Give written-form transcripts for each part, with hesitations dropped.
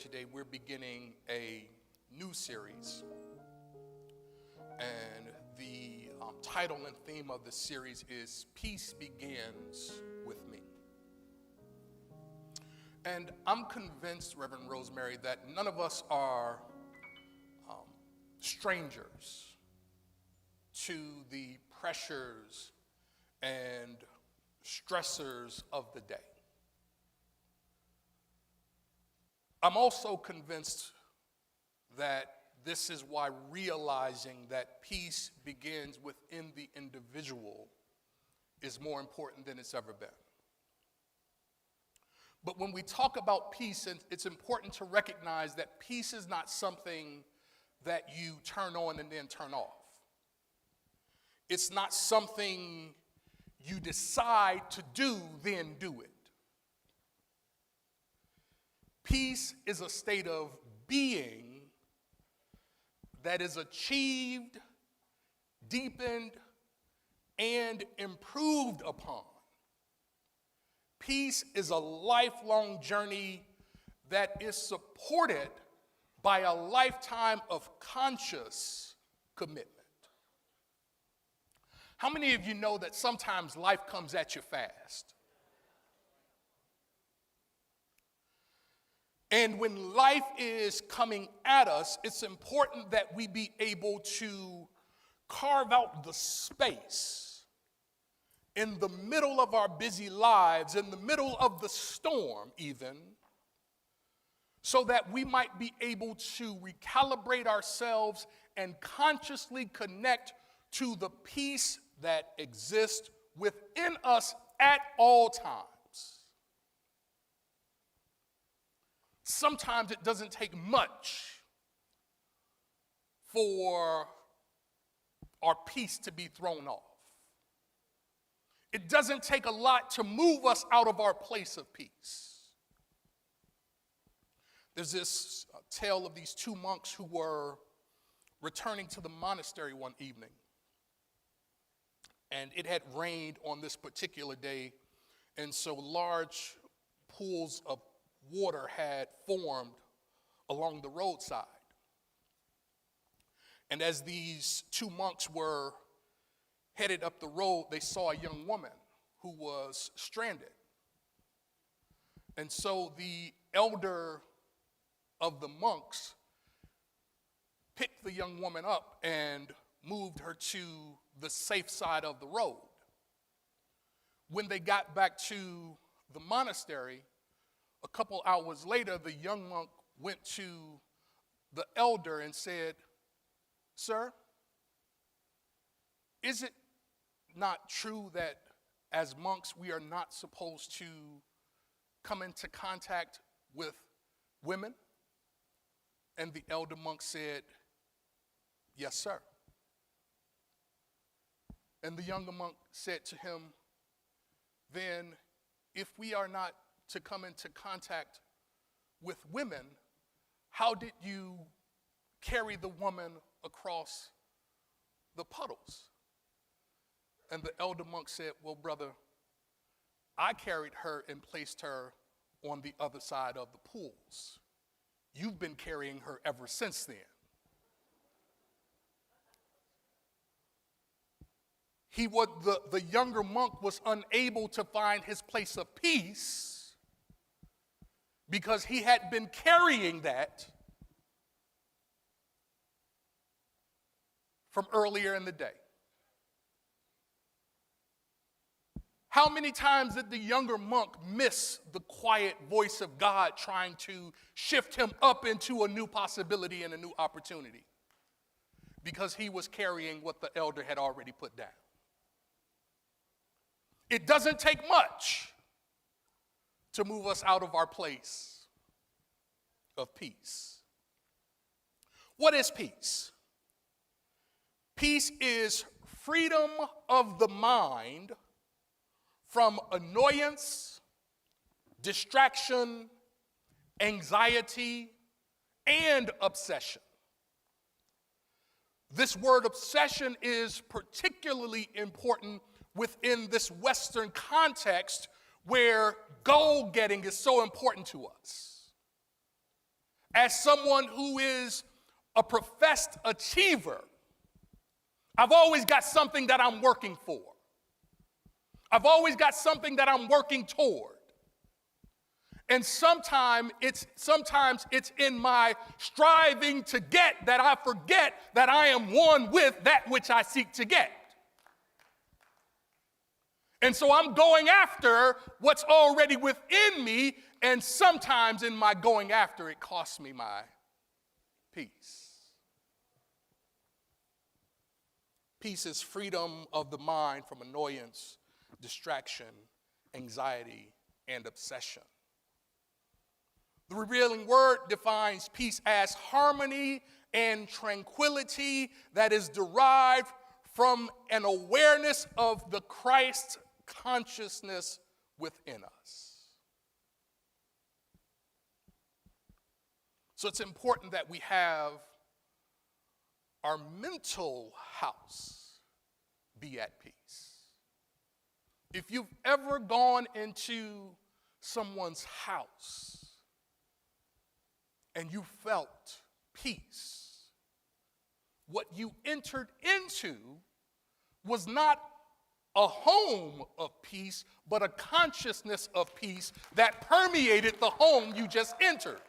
Today we're beginning a new series, and the title and theme of the series is Peace Begins with Me. And I'm convinced, Reverend Rosemary, that none of us are strangers to the pressures and stressors of the day. I'm also convinced that this is why realizing that peace begins within the individual is more important than it's ever been. But when we talk about peace, it's important to recognize that peace is not something that you turn on and then turn off. It's not something you decide to do, then do it. Peace is a state of being that is achieved, deepened, and improved upon. Peace is a lifelong journey that is supported by a lifetime of conscious commitment. How many of you know that sometimes life comes at you fast? And when life is coming at us, it's important that we be able to carve out the space in the middle of our busy lives, in the middle of the storm even, so that we might be able to recalibrate ourselves and consciously connect to the peace that exists within us at all times. Sometimes it doesn't take much for our peace to be thrown off. It doesn't take a lot to move us out of our place of peace. There's this tale of these two monks who were returning to the monastery one evening. And it had rained on this particular day, and so large pools of water had formed along the roadside. And as these two monks were headed up the road, they saw a young woman who was stranded. And so the elder of the monks picked the young woman up and moved her to the safe side of the road. When they got back to the monastery, a couple hours later, the young monk went to the elder and said, "Sir, is it not true that as monks we are not supposed to come into contact with women?" And the elder monk said, "Yes, sir." And the younger monk said to him, "Then if we are not to come into contact with women, how did you carry the woman across the puddles?" And the elder monk said, "Well, brother, I carried her and placed her on the other side of the pools. You've been carrying her ever since then." The younger monk was unable to find his place of peace because he had been carrying that from earlier in the day. How many times did the younger monk miss the quiet voice of God trying to shift him up into a new possibility and a new opportunity? Because he was carrying what the elder had already put down. It doesn't take much to move us out of our place of peace. What is peace? Peace is freedom of the mind from annoyance, distraction, anxiety, and obsession. This word obsession is particularly important within this Western context where goal getting is so important to us. as someone who is a professed achiever, I've always got something that I'm working for. I've always got something that I'm working toward. And sometimes it's in my striving to get that I forget that I am one with that which I seek to get. And so I'm going after what's already within me, and sometimes in my going after, it costs me my peace. Peace is freedom of the mind from annoyance, distraction, anxiety, and obsession. The revealing word defines peace as harmony and tranquility that is derived from an awareness of the Christ consciousness within us. So it's important that we have our mental house be at peace. If you've ever gone into someone's house and you felt peace, what you entered into was not a home of peace, but a consciousness of peace that permeated the home you just entered.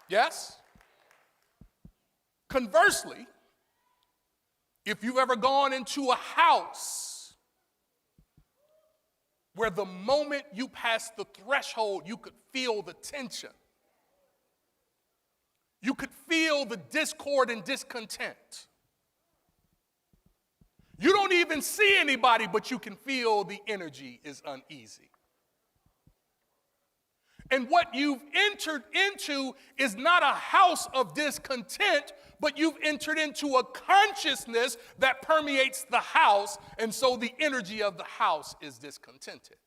Yes? Conversely, if you've ever gone into a house where the moment you passed the threshold, you could feel the tension, you could feel the discord and discontent. You don't even see anybody, but you can feel the energy is uneasy. And what you've entered into is not a house of discontent, but you've entered into a consciousness that permeates the house, and so the energy of the house is discontented.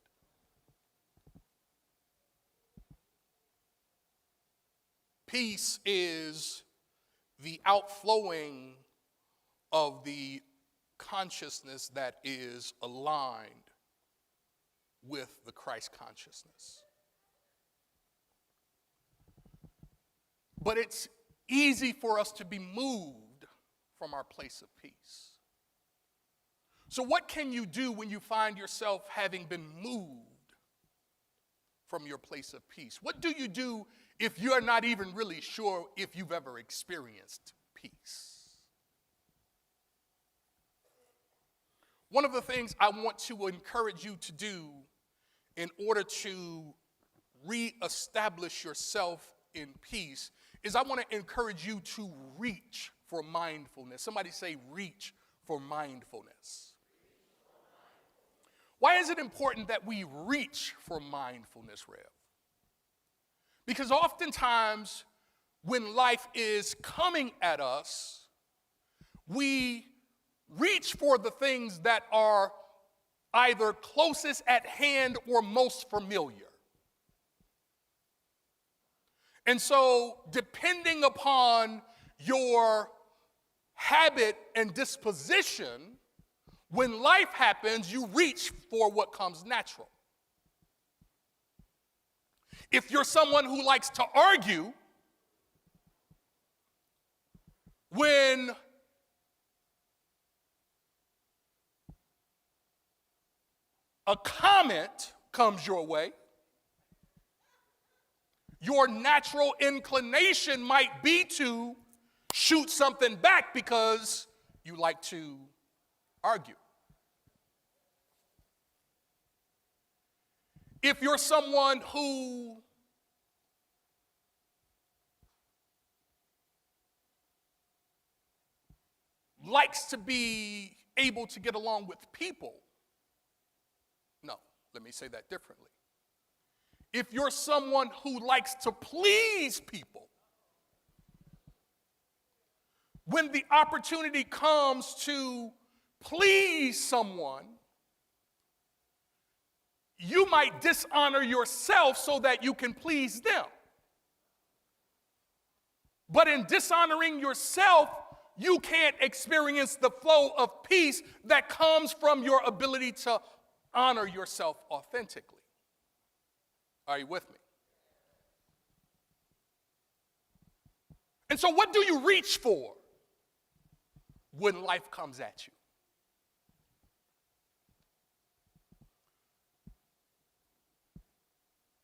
Peace is the outflowing of the consciousness that is aligned with the Christ consciousness. But it's easy for us to be moved from our place of peace. So what can you do when you find yourself having been moved from your place of peace? What do you do if you're not even really sure if you've ever experienced peace? One of the things I want to encourage you to do in order to reestablish yourself in peace is I want to encourage you to reach for mindfulness. Somebody say, reach for mindfulness. Why is it important that we reach for mindfulness, Rev? Because oftentimes when life is coming at us, we reach for the things that are either closest at hand or most familiar. And so, depending upon your habit and disposition, when life happens, you reach for what comes natural. If you're someone who likes to argue, when a comment comes your way, your natural inclination might be to shoot something back because you like to argue. If you're someone who likes to be able to get along with people, no, let me say that differently. If you're someone who likes to please people, when the opportunity comes to please someone, you might dishonor yourself so that you can please them. But in dishonoring yourself, you can't experience the flow of peace that comes from your ability to honor yourself authentically. Are you with me? And so what do you reach for when life comes at you?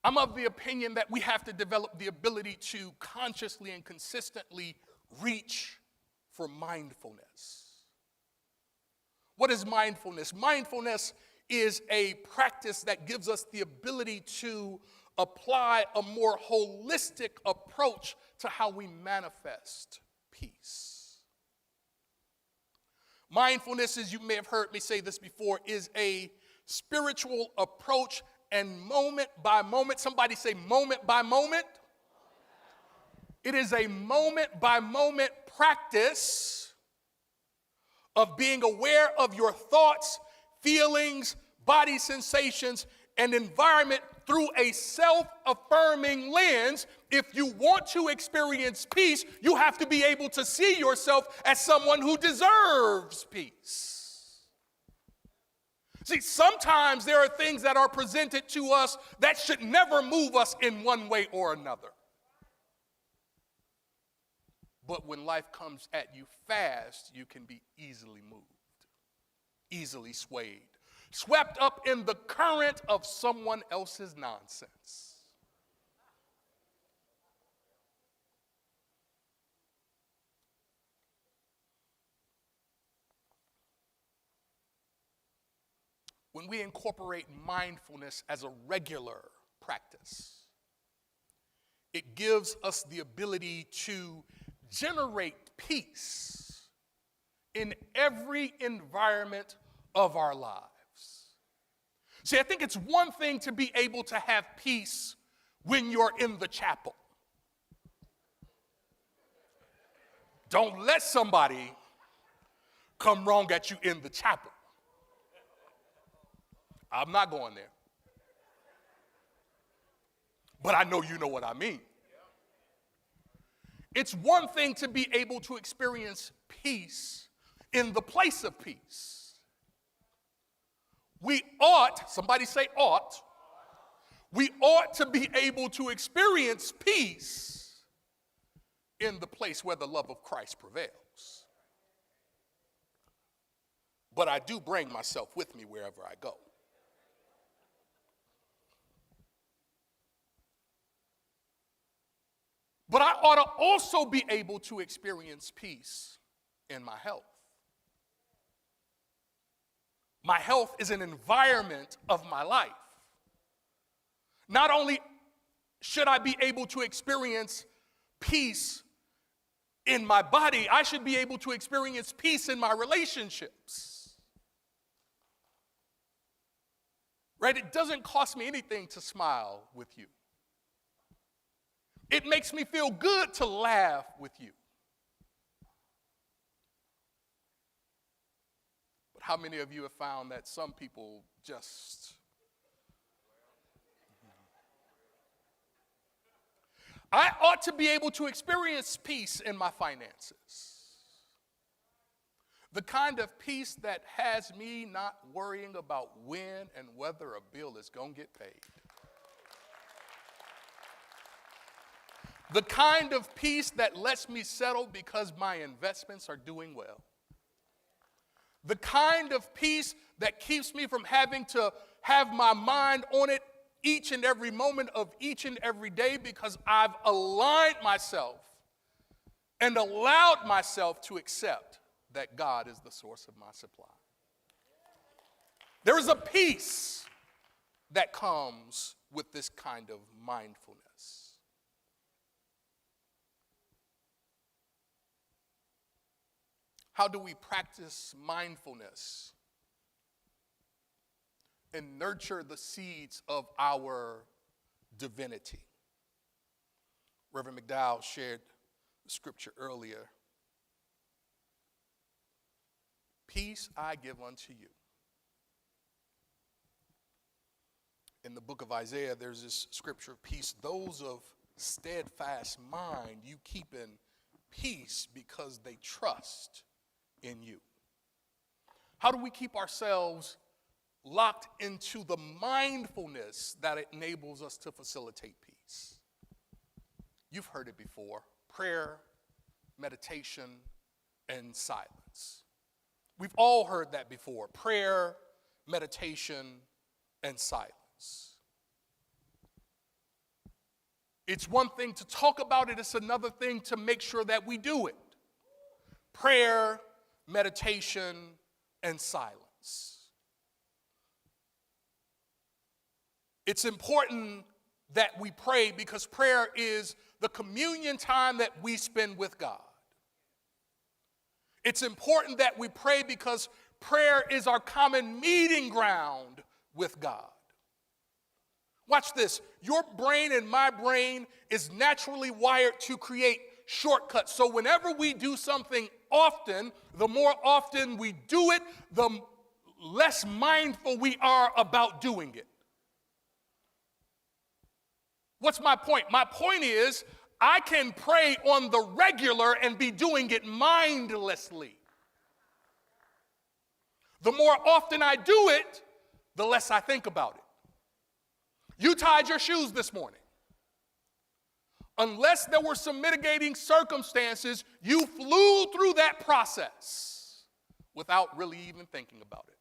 I'm of the opinion that we have to develop the ability to consciously and consistently reach for mindfulness. What is mindfulness? Mindfulness is a practice that gives us the ability to apply a more holistic approach to how we manifest peace. Mindfulness, as you may have heard me say this before, is a spiritual approach and moment by moment. Somebody say moment by moment. It is a moment by moment practice of being aware of your thoughts, feelings, body sensations, and environment through a self-affirming lens. If you want to experience peace, you have to be able to see yourself as someone who deserves peace. See, sometimes there are things that are presented to us that should never move us in one way or another. But when life comes at you fast, you can be easily moved, easily swayed, swept up in the current of someone else's nonsense. When we incorporate mindfulness as a regular practice, it gives us the ability to generate peace in every environment of our lives. See, I think it's one thing to be able to have peace when you're in the chapel. Don't let somebody come wrong at you in the chapel. I'm not going there. But I know you know what I mean. It's one thing to be able to experience peace in the place of peace. We ought, somebody say ought, we ought to be able to experience peace in the place where the love of Christ prevails. But I do bring myself with me wherever I go. But I ought to also be able to experience peace in my health. My health is an environment of my life. Not only should I be able to experience peace in my body, I should be able to experience peace in my relationships. Right? It doesn't cost me anything to smile with you. It makes me feel good to laugh with you. But how many of you have found that some people just... I ought to be able to experience peace in my finances. The kind of peace that has me not worrying about when and whether a bill is going to get paid. The kind of peace that lets me settle because my investments are doing well. The kind of peace that keeps me from having to have my mind on it each and every moment of each and every day because I've aligned myself and allowed myself to accept that God is the source of my supply. There is a peace that comes with this kind of mindfulness. How do we practice mindfulness and nurture the seeds of our divinity? Reverend McDowell shared the scripture earlier. Peace I give unto you. In the book of Isaiah, there's this scripture of peace. Those of steadfast mind you keep in peace because they trust in you. How do we keep ourselves locked into the mindfulness that enables us to facilitate peace? You've heard it before. Prayer meditation, and silence. We've all heard that before. Prayer, meditation, and silence. It's one thing to talk about it, it's another thing to make sure that we do it. Prayer, meditation, and silence. It's important that we pray because prayer is the communion time that we spend with God. It's important that we pray because prayer is our common meeting ground with God. Watch this. Your brain and my brain is naturally wired to create shortcuts. So whenever we do something often, the more often we do it, the less mindful we are about doing it. What's my point? My point is, I can pray on the regular and be doing it mindlessly. The more often I do it, the less I think about it. You tied your shoes this morning. Unless there were some mitigating circumstances, you flew through that process without really even thinking about it.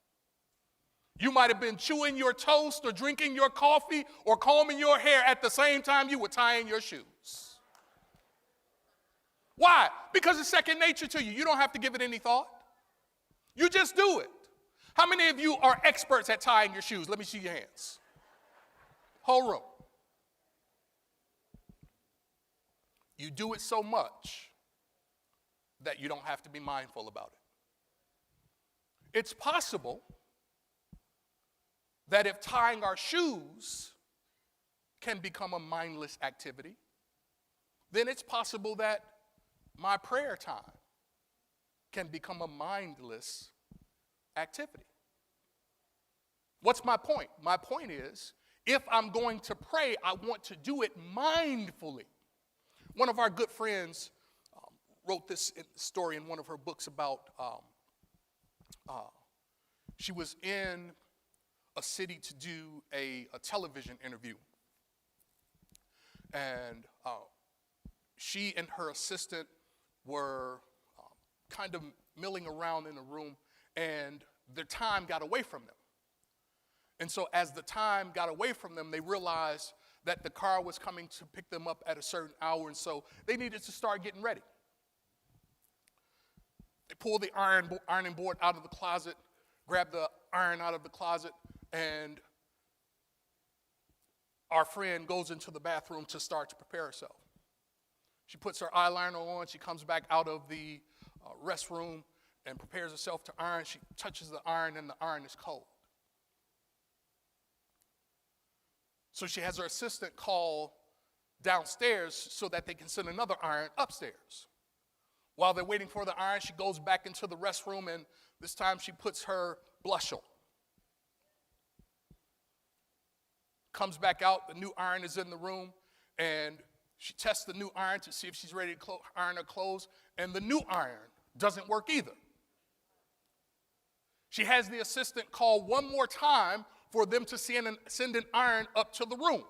You might have been chewing your toast or drinking your coffee or combing your hair at the same time you were tying your shoes. Why? Because it's second nature to you. You don't have to give it any thought. You just do it. How many of you are experts at tying your shoes? Let me see your hands. Whole room. You do it so much that you don't have to be mindful about it. It's possible that if tying our shoes can become a mindless activity, then it's possible that my prayer time can become a mindless activity. What's my point? My point is, if I'm going to pray, I want to do it mindfully. One of our good friends wrote this story in one of her books about she was in a city to do a television interview. And she and her assistant were kind of milling around in a room, and their time got away from them. And so as the time got away from them, they realized that the car was coming to pick them up at a certain hour, and so they needed to start getting ready. They pulled the ironing board out of the closet, grabbed the iron out of the closet, and our friend goes into the bathroom to start to prepare herself. She puts her eyeliner on, she comes back out of the restroom and prepares herself to iron. She touches the iron, and the iron is cold. So she has her assistant call downstairs so that they can send another iron upstairs. While they're waiting for the iron, she goes back into the restroom, and this time she puts her blush on. Comes back out, the new iron is in the room, and she tests the new iron to see if she's ready to iron her clothes, and the new iron doesn't work either. She has the assistant call one more time for them to send an iron up to the room.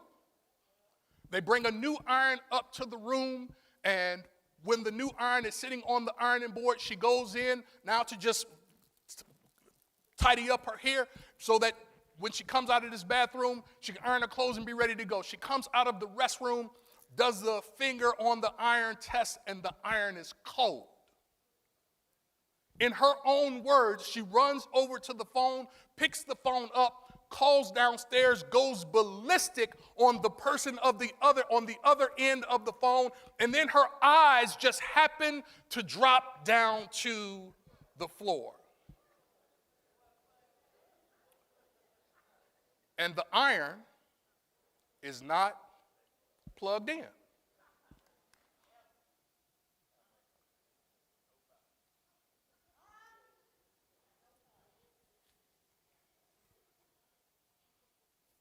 They bring a new iron up to the room, and when the new iron is sitting on the ironing board, she goes in now to just tidy up her hair so that when she comes out of this bathroom, she can iron her clothes and be ready to go. She comes out of the restroom, does the finger on the iron test, and the iron is cold. In her own words, she runs over to the phone, picks the phone up, calls downstairs, goes ballistic on the person on the other end of the phone, and then her eyes just happen to drop down to the floor. And the iron is not plugged in.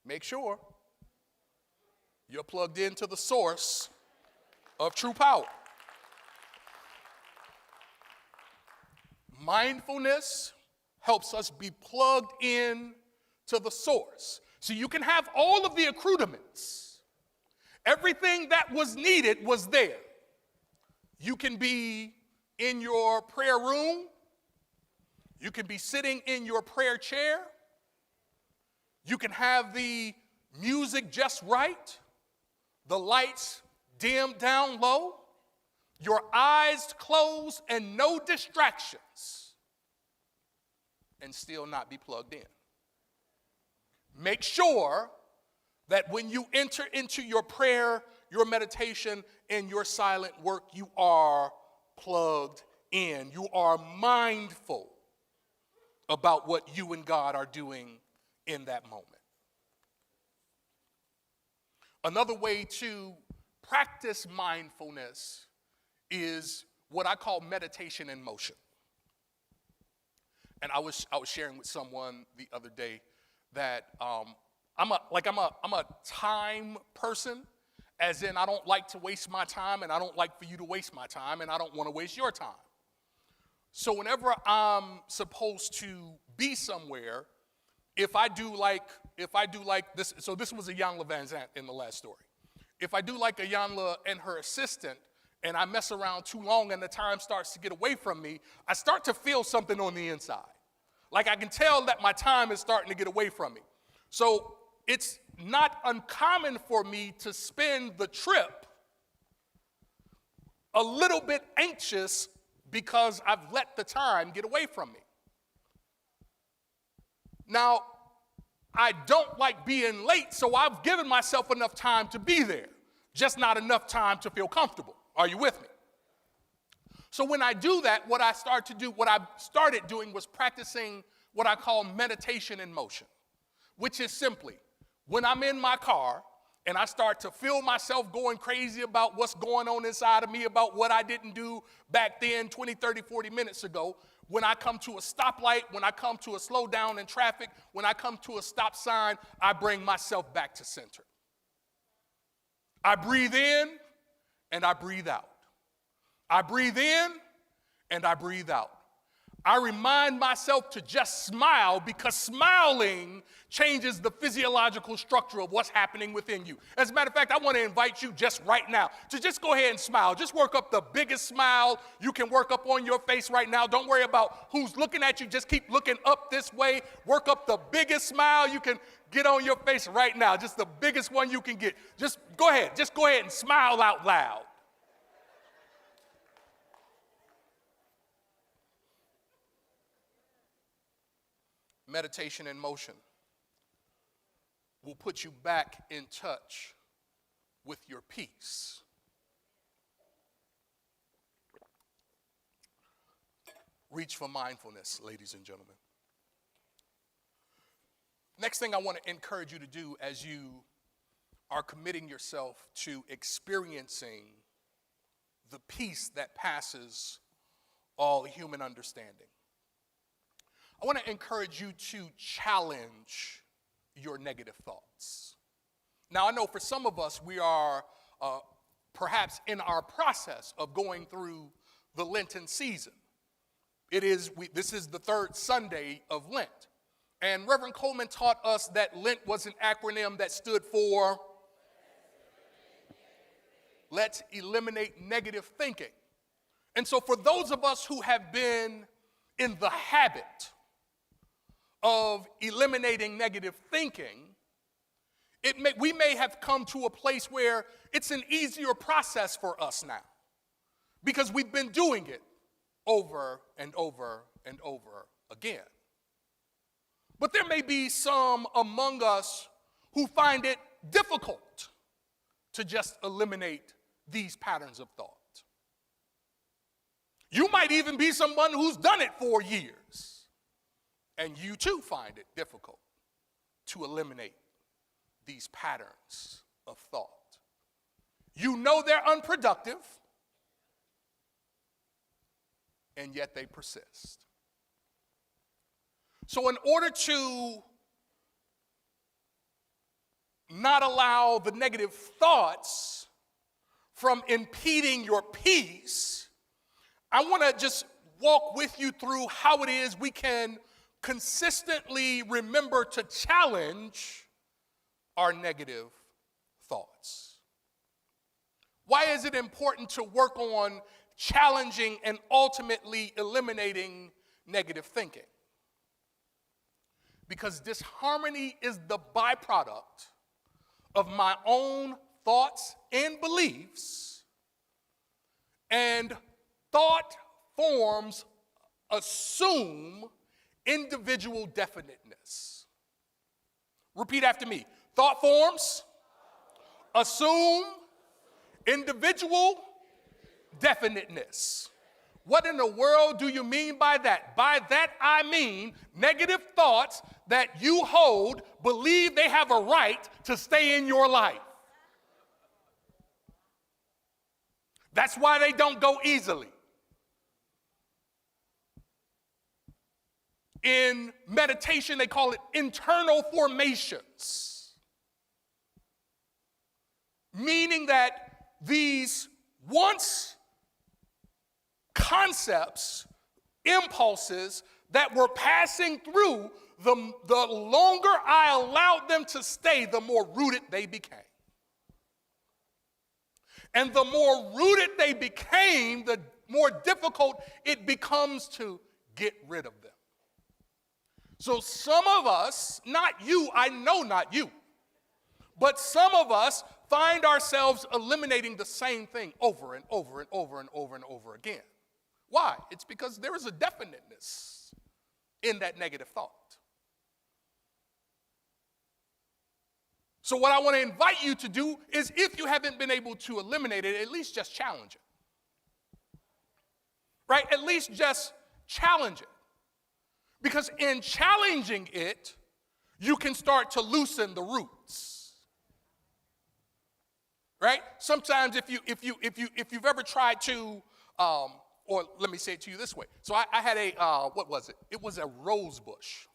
Make sure you're plugged into the source of true power. Mindfulness helps us be plugged in to the source. So you can have all of the accoutrements. Everything that was needed was there. You can be in your prayer room. You can be sitting in your prayer chair. You can have the music just right, the lights dimmed down low, your eyes closed and no distractions, and still not be plugged in. Make sure that when you enter into your prayer, your meditation, and your silent work, you are plugged in. You are mindful about what you and God are doing in that moment. Another way to practice mindfulness is what I call meditation in motion. And I was sharing with someone the other day that I'm a time person, as in I don't like to waste my time, and I don't like for you to waste my time, and I don't want to waste your time. So whenever I'm supposed to be somewhere, if I do like this, so this was Ayanla Van Zant in the last story. If I do like Ayanla and her assistant, and I mess around too long and the time starts to get away from me, I start to feel something on the inside. Like I can tell that my time is starting to get away from me. So it's not uncommon for me to spend the trip a little bit anxious because I've let the time get away from me. Now, I don't like being late, so I've given myself enough time to be there, just not enough time to feel comfortable. Are you with me? So when I do that, what I started doing was practicing what I call meditation in motion, which is simply when I'm in my car and I start to feel myself going crazy about what's going on inside of me, about what I didn't do back then 20, 30, 40 minutes ago, when I come to a stoplight, when I come to a slow down in traffic, when I come to a stop sign, I bring myself back to center. I breathe in and I breathe out. I breathe in and I breathe out. I remind myself to just smile, because smiling changes the physiological structure of what's happening within you. As a matter of fact, I want to invite you just right now to just go ahead and smile. Just work up the biggest smile you can work up on your face right now. Don't worry about who's looking at you. Just keep looking up this way. Work up the biggest smile you can get on your face right now. Just the biggest one you can get. Just go ahead and smile out loud. Meditation in motion will put you back in touch with your peace. Reach for mindfulness, ladies and gentlemen. Next thing I want to encourage you to do as you are committing yourself to experiencing the peace that passes all human understanding. I want to encourage you to challenge your negative thoughts. Now, I know for some of us, we are perhaps in our process of going through the Lenten season. This is the third Sunday of Lent. And Reverend Coleman taught us that Lent was an acronym that stood for Let's Eliminate Negative Thinking. And so for those of us who have been in the habit of eliminating negative thinking, we may have come to a place where it's an easier process for us now, because we've been doing it over and over and over again. But there may be some among us who find it difficult to just eliminate these patterns of thought. You might even be someone who's done it for years, and you too find it difficult to eliminate these patterns of thought. You know they're unproductive, and yet they persist. So in order to not allow the negative thoughts from impeding your peace, I want to just walk with you through how it is we can consistently remember to challenge our negative thoughts. Why is it important to work on challenging and ultimately eliminating negative thinking. Because disharmony is the byproduct of my own thoughts and beliefs, and thought forms assume individual definiteness. Repeat after me. Thought forms assume individual definiteness. What in the world do you mean by that? By that I mean negative thoughts that you hold believe they have a right to stay in your life. That's why they don't go easily. In meditation, they call it internal formations, meaning that these once concepts, impulses that were passing through, the longer I allowed them to stay, the more rooted they became. And the more rooted they became, the more difficult it becomes to get rid of them. So some of us, not you, I know not you, but some of us find ourselves eliminating the same thing over and over and over and over and over again. Why? It's because there is a definiteness in that negative thought. So what I want to invite you to do is, if you haven't been able to eliminate it, at least just challenge it. Right? At least just challenge it. Because in challenging it, you can start to loosen the roots. Right? Sometimes if you've ever tried to, or let me say it to you this way. So I had a, what was it? It was a rose bush.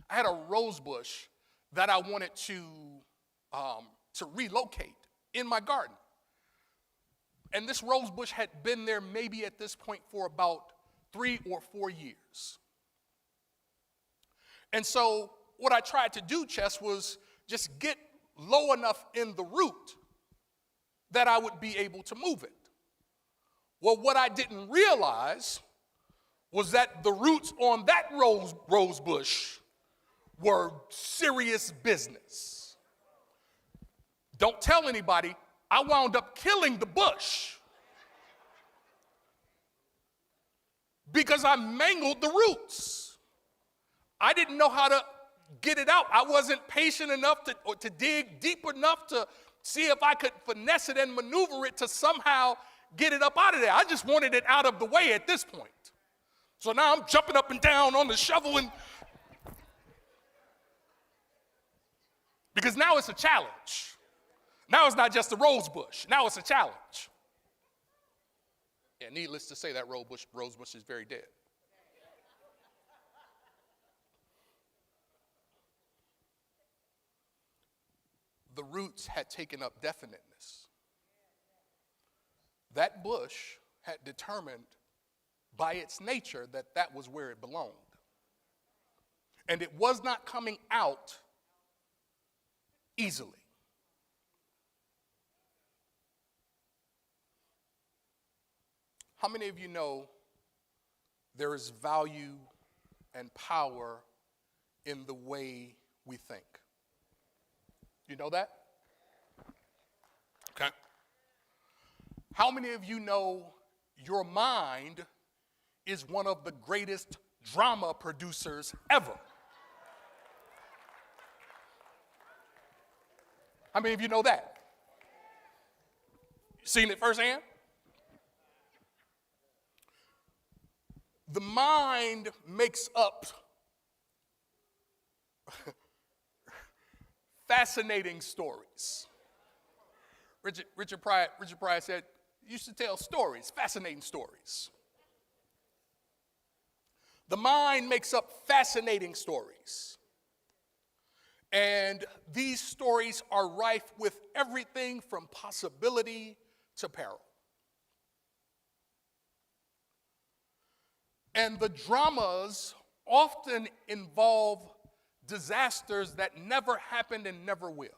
I had a rose bush that I wanted to relocate in my garden. And this rose bush had been there maybe at this point for about 3 or 4 years. And so what I tried to do, Chess, was just get low enough in the root that I would be able to move it. Well, what I didn't realize was that the roots on that rose bush were serious business. Don't tell anybody, I wound up killing the bush because I mangled the roots. I didn't know how to get it out. I wasn't patient enough to dig deep enough to see if I could finesse it and maneuver it to somehow get it up out of there. I just wanted it out of the way at this point. So now I'm jumping up and down on the shovel, and because now it's a challenge. Now it's not just a rose bush. Now it's a challenge. Yeah, needless to say, that rose bush is very dead. The roots had taken up definiteness. That bush had determined by its nature that that was where it belonged. And it was not coming out easily. How many of you know there is value and power in the way we think? You know that? Okay. How many of you know your mind is one of the greatest drama producers ever? How many of you know that? Seen it firsthand? The mind makes up fascinating stories. Richard Pryor said, used to tell stories, fascinating stories. The mind makes up fascinating stories. And these stories are rife with everything from possibility to peril. And the dramas often involve disasters that never happened and never will.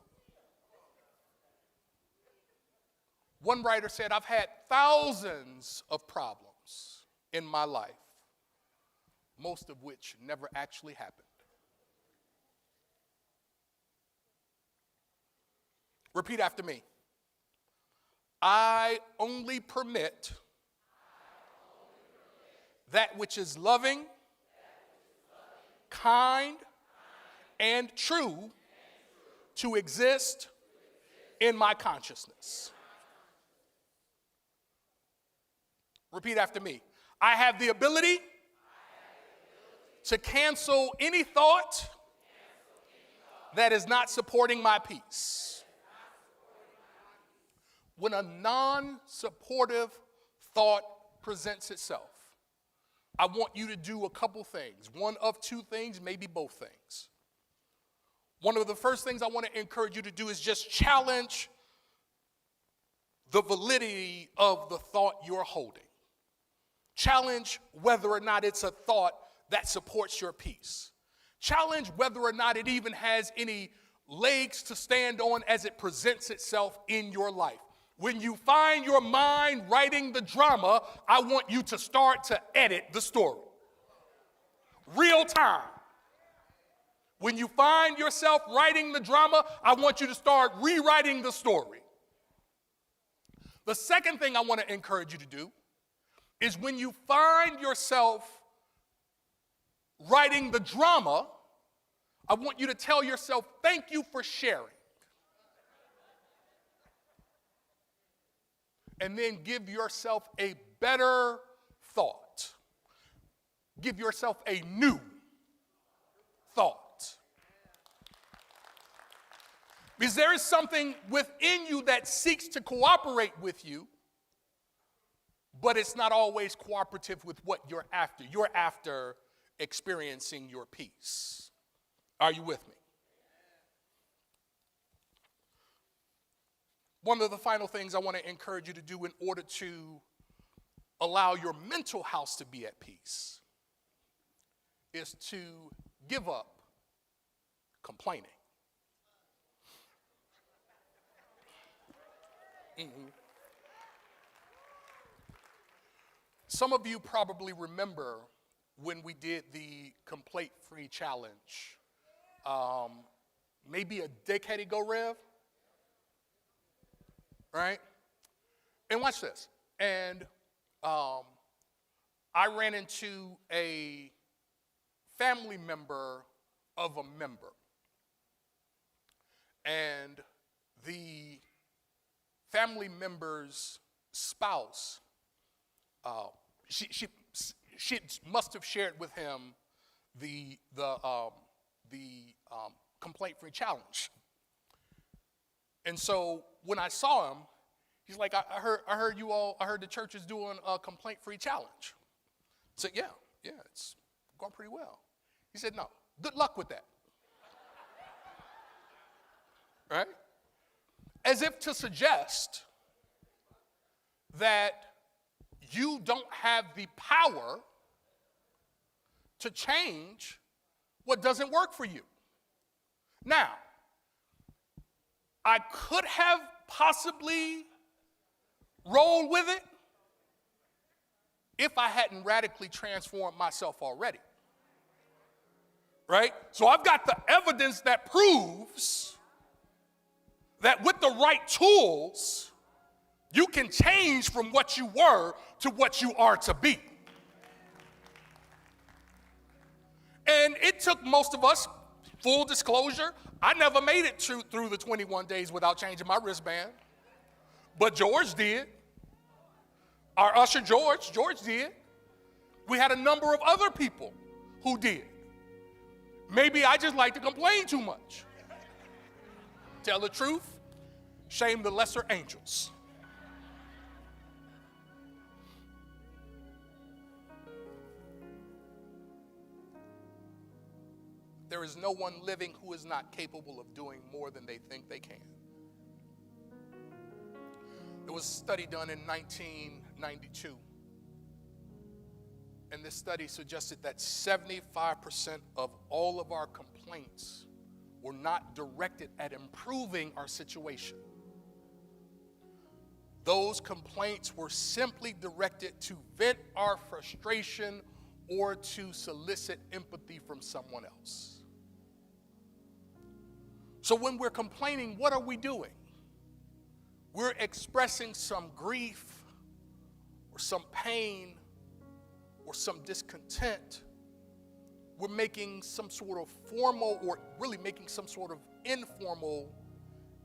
One writer said, I've had thousands of problems in my life, most of which never actually happened. Repeat after me. I only permit that which is loving, kind, and true to exist in my consciousness. Repeat after me. I have the ability to cancel any thought that is not supporting my peace. When a non-supportive thought presents itself, I want you to do a couple things. One of two things, maybe both things. One of the first things I want to encourage you to do is just challenge the validity of the thought you're holding. Challenge whether or not it's a thought that supports your peace. Challenge whether or not it even has any legs to stand on as it presents itself in your life. When you find your mind writing the drama, I want you to start to edit the story. Real time. When you find yourself writing the drama, I want you to start rewriting the story. The second thing I want to encourage you to do is when you find yourself writing the drama, I want you to tell yourself, thank you for sharing. And then give yourself a better thought. Give yourself a new thought. Because there is something within you that seeks to cooperate with you, but it's not always cooperative with what you're after. You're after experiencing your peace. Are you with me? One of the final things I want to encourage you to do in order to allow your mental house to be at peace is to give up complaining. Some of you probably remember when we did the complaint-free challenge, maybe a decade ago, Rev? Right? And watch this. And I ran into a family member of a member. And the family member's spouse, she must have shared with him the complaint-free challenge. And so when I saw him, he's like, I heard the church is doing a complaint-free challenge. I said, yeah, it's going pretty well. He said, no, good luck with that. Right? As if to suggest that you don't have the power to change what doesn't work for you. Now, I could have possibly rolled with it if I hadn't radically transformed myself already. Right? So I've got the evidence that proves that with the right tools, you can change from what you were to what you are to be. And it took most of us, full disclosure, I never made it through the 21 days without changing my wristband. But George did. Our usher George did. We had a number of other people who did. Maybe I just like to complain too much. Tell the truth, shame the lesser angels. There is no one living who is not capable of doing more than they think they can. There was a study done in 1992, and this study suggested that 75% of all of our complaints were not directed at improving our situation. those complaints were simply directed to vent our frustration or to solicit empathy from someone else. So when we're complaining, what are we doing? We're expressing some grief or some pain or some discontent. We're making some sort of formal or really making some sort of informal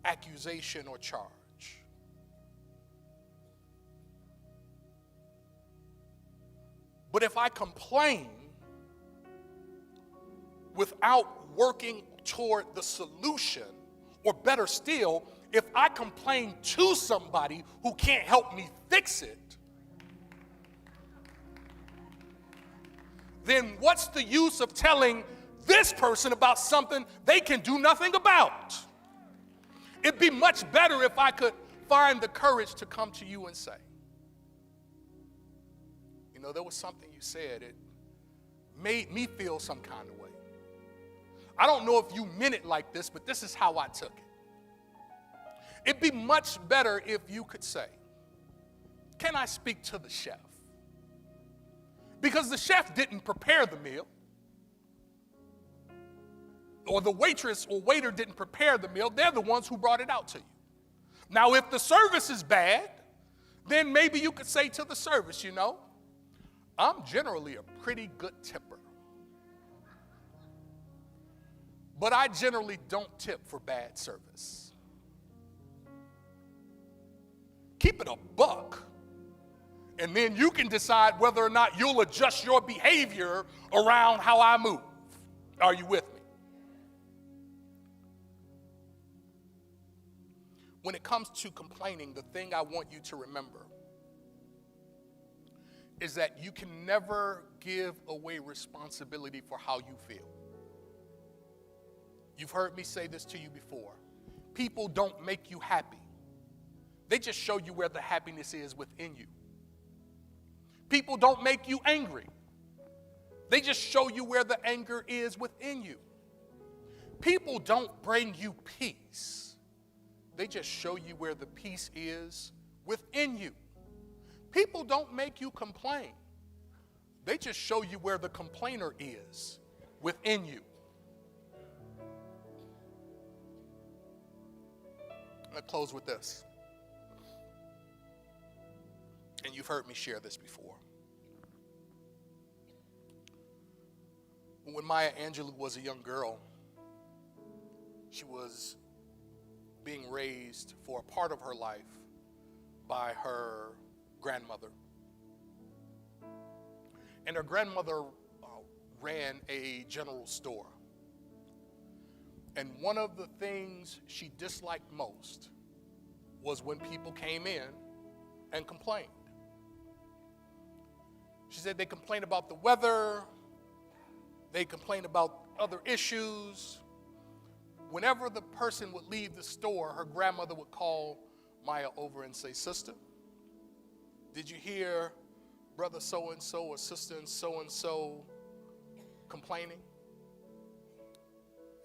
accusation or charge. But if I complain without working toward the solution, or better still, if I complain to somebody who can't help me fix it, then what's the use of telling this person about something they can do nothing about? It'd be much better if I could find the courage to come to you and say, you know, there was something you said, it made me feel some kind of way. I don't know if you meant it like this, but this is how I took it. It'd be much better if you could say, can I speak to the chef? Because the chef didn't prepare the meal, or the waitress or waiter didn't prepare the meal. They're the ones who brought it out to you. Now, if the service is bad, then maybe you could say to the service, you know, I'm generally a pretty good tipper, but I generally don't tip for bad service. Keep it a buck, and then you can decide whether or not you'll adjust your behavior around how I move. Are you with me? When it comes to complaining, the thing I want you to remember is that you can never give away responsibility for how you feel. You've heard me say this to you before. People don't make you happy. They just show you where the happiness is within you. People don't make you angry. They just show you where the anger is within you. People don't bring you peace. They just show you where the peace is within you. People don't make you complain. They just show you where the complainer is within you. I'm going to close with this. And you've heard me share this before. When Maya Angelou was a young girl, she was being raised for a part of her life by her grandmother. And her grandmother ran a general store. And one of the things she disliked most was when people came in and complained. She said they complained about the weather, they complained about other issues. Whenever the person would leave the store, her grandmother would call Maya over and say, sister, did you hear brother so-and-so or sister so-and-so complaining?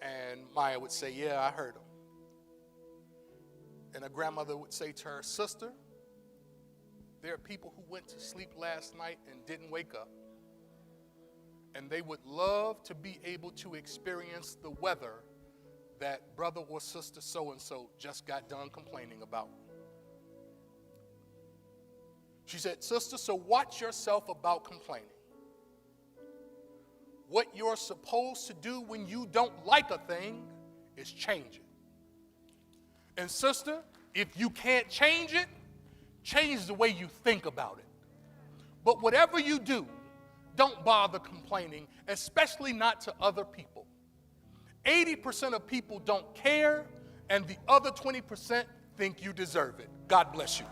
And Maya would say, yeah, I heard him. And her grandmother would say to her, sister, there are people who went to sleep last night and didn't wake up. And they would love to be able to experience the weather that brother or sister so-and-so just got done complaining about. She said, sister, so watch yourself about complaining. What you're supposed to do when you don't like a thing is change it. And sister, if you can't change it, change the way you think about it. But whatever you do, don't bother complaining, especially not to other people. 80% of people don't care, and the other 20% think you deserve it. God bless you.